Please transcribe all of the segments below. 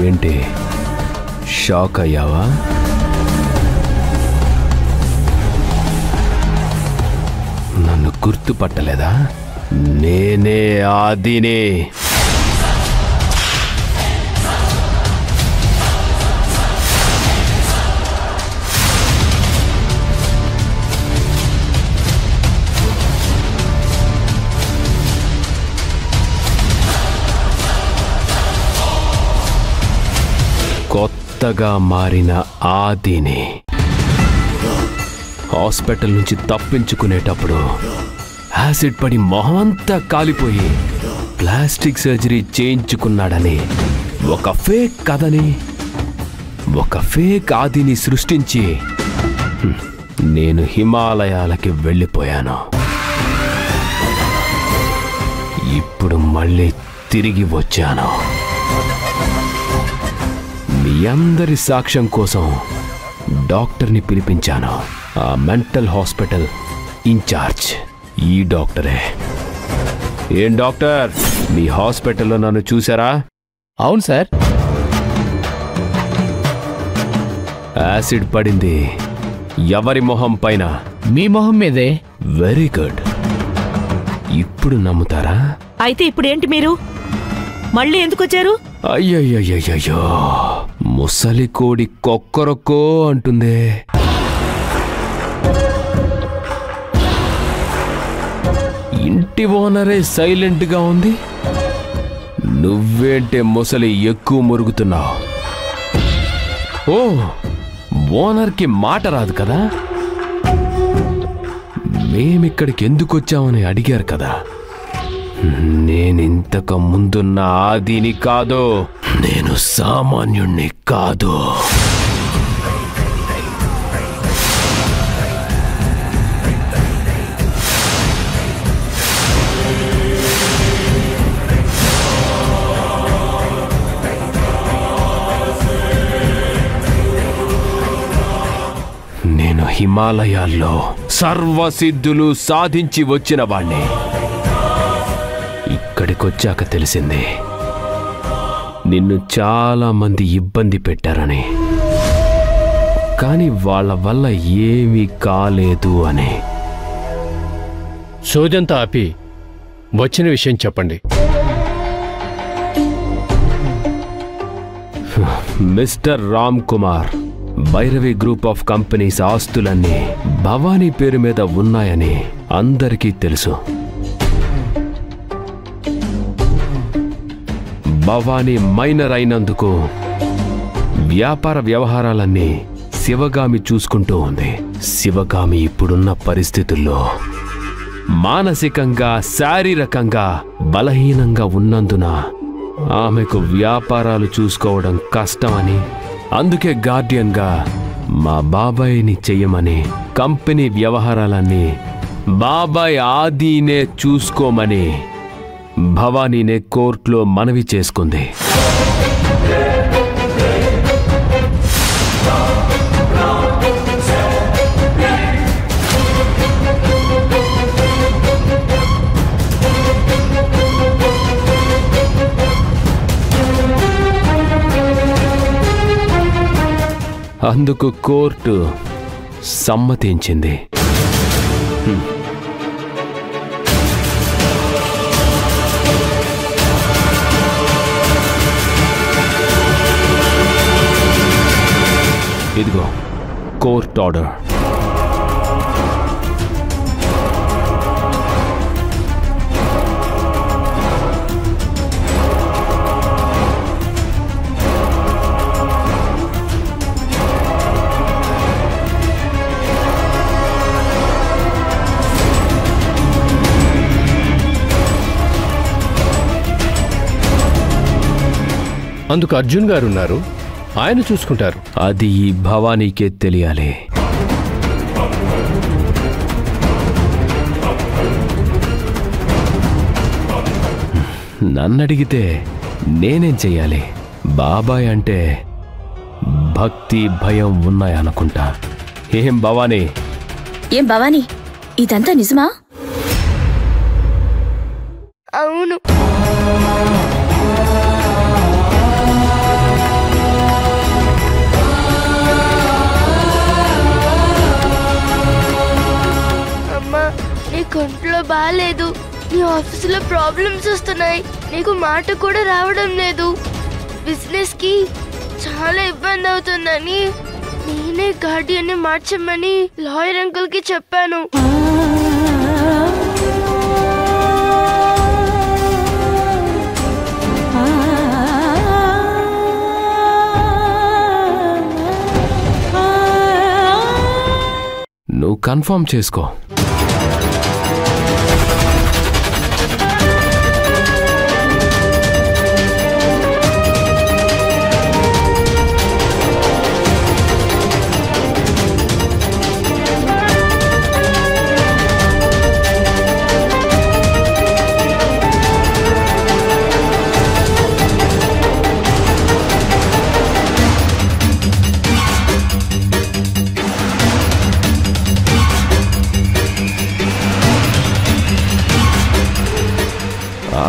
ఏంటి షాక్ అయ్యావా? నన్ను గుర్తుపట్టలేదా? నేనే ఆదిని. కొత్తగా మారిన ఆదిని. హాస్పిటల్ నుంచి తప్పించుకునేటప్పుడు యాసిడ్ పడి మొహమంతా కాలిపోయి ప్లాస్టిక్ సర్జరీ చేయించుకున్నాడని ఒక ఫేక్ కథని, ఒక ఫేక్ ఆదిని సృష్టించి నేను హిమాలయాలకి వెళ్ళిపోయాను. ఇప్పుడు మళ్ళీ తిరిగి వచ్చాను. మీ అందరి సాక్ష్యం కోసం డాక్టర్ని పిలిపించాను. ఆ మెంటల్ హాస్పిటల్ ఇన్ఛార్జ్ ఈ డాక్టరే. ఏం డాక్టర్, మీ హాస్పిటల్లో నన్ను చూసారా? అవును సార్. యాసిడ్ పడింది ఎవరి మొహం పైన? మీ మొహం మీదే. Very good. ఇప్పుడు నమ్ముతారా? అయితే ఇప్పుడేంటి మీరు మళ్ళీ ఎందుకు వచ్చారు? అయ్యయ్యయ్యో, ముసలి కోడి కొక్కరొక్కో అంటుందే. ఇంటి ఓనరే సైలెంట్గా ఉంది, నువ్వేంటే ముసలి ఎక్కువ మురుగుతున్నావు? ఓ, ఓనర్కి మాట రాదు కదా? మేమిక్కడికి ఎందుకు వచ్చామని అడిగారు కదా. నేనింతకు ముందున్న ఆదిని కాదు, నేను సామాన్యుణ్ణి కాదు. నేను హిమాలయాల్లో సర్వసిద్ధులు సాధించి వచ్చిన వాణ్ణి. ఇక్కడికొచ్చాక తెలిసింది నిన్ను చాలా మంది ఇబ్బంది పెట్టారని, కానీ వాళ్ళ వల్ల ఏమీ కాలేదు అని. సోదంతా ఆపి వచ్చిన విషయం చెప్పండి. Mister Ram Kumar, Bhairavi group of companies ఆస్తులన్నీ భవానీ పేరు మీద ఉన్నాయని అందరికీ తెలుసు. భవానీ మైనర్ అయినందుకు వ్యాపార వ్యవహారాలన్నీ శివగామి చూసుకుంటూ ఉంది. శివగామి ఇప్పుడున్న పరిస్థితుల్లో మానసికంగా, శారీరకంగా బలహీనంగా ఉన్నందున ఆమెకు వ్యాపారాలు చూసుకోవడం కష్టమని, అందుకే గార్డియన్గా మా బాబాయ్ని చెయ్యమని, కంపెనీ వ్యవహారాలన్నీ బాబాయ్ ఆదినే చూసుకోమని భవానీనే కోర్టులో మనవి చేసుకుంది. అందుకు కోర్టు సమ్మతించింది. ఇదిగో కోర్ట్ ఆర్డర్. అందుకు అర్జున్ గారు ఉన్నారు, ఆయన చూసుకుంటారు. అది ఈ భవానీకే తెలియాలి. నన్నడిగితే నేనేం చెయ్యాలి? బాబాయ్ అంటే భక్తి, భయం ఉన్నాయనుకుంటా. ఏం భవానీ? ఏం భవానీ, ఇదంతా నిజమా? అవును. నీకు ఒంట్లో బాగాలేదు, నీ ఆఫీసులో ప్రాబ్లమ్స్ వస్తున్నాయి, నీకు మాట కూడా రావడం లేదు, బిజినెస్ కి చాలా ఇబ్బంది అవుతుందని నేనే గార్డియన్ని మార్చమని లాయర్ అంకుల్ కి చెప్పాను. నువ్వు కన్ఫర్మ్ చేసుకో.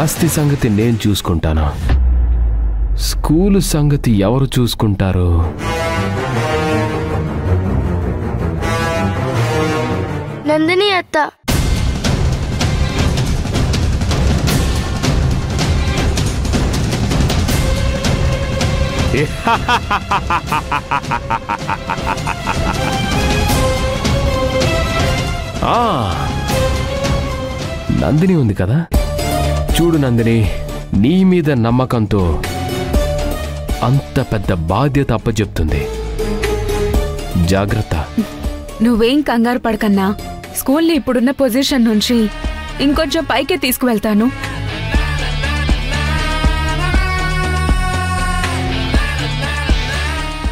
ఆస్తి సంగతి నేను చూసుకుంటాను, స్కూలు సంగతి ఎవరు చూసుకుంటారు? నందిని అత్త. నందిని ఉంది కదా. చూడు నందిని, నీ మీద నమ్మకంతో అంత పెద్ద బాధ్యత అప్పచెప్తుంది. జాగ్రత్త. నువ్వేం కంగారు పడకన్నా, స్కూల్ని ఇప్పుడున్న పొజిషన్ నుంచి ఇంకొంచెం పైకే తీసుకువెళ్తాను.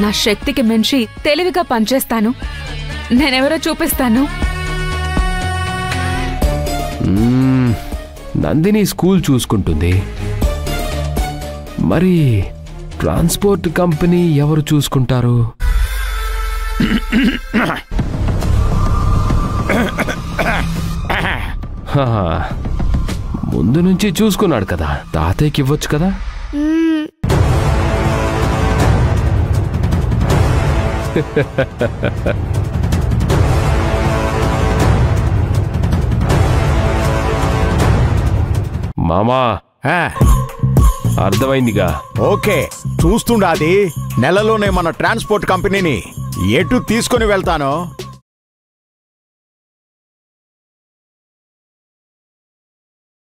నా శక్తికి మించి తెలివిగా పనిచేస్తాను. నేనెవరో చూపిస్తాను. నందిని స్కూల్ చూసుకుంటుంది, మరి ట్రాన్స్పోర్ట్ కంపెనీ ఎవరు చూసుకుంటారు? ముందు నుంచి చూసుకున్నాడు కదా, తాతయ్యకి ఇవ్వచ్చు కదా. మామా, అర్థమైందిగా. ఓకే, చూస్తుండాది. నెలలోనే మన ట్రాన్స్పోర్ట్ కంపెనీని ఎటు తీసుకుని వెళ్తానో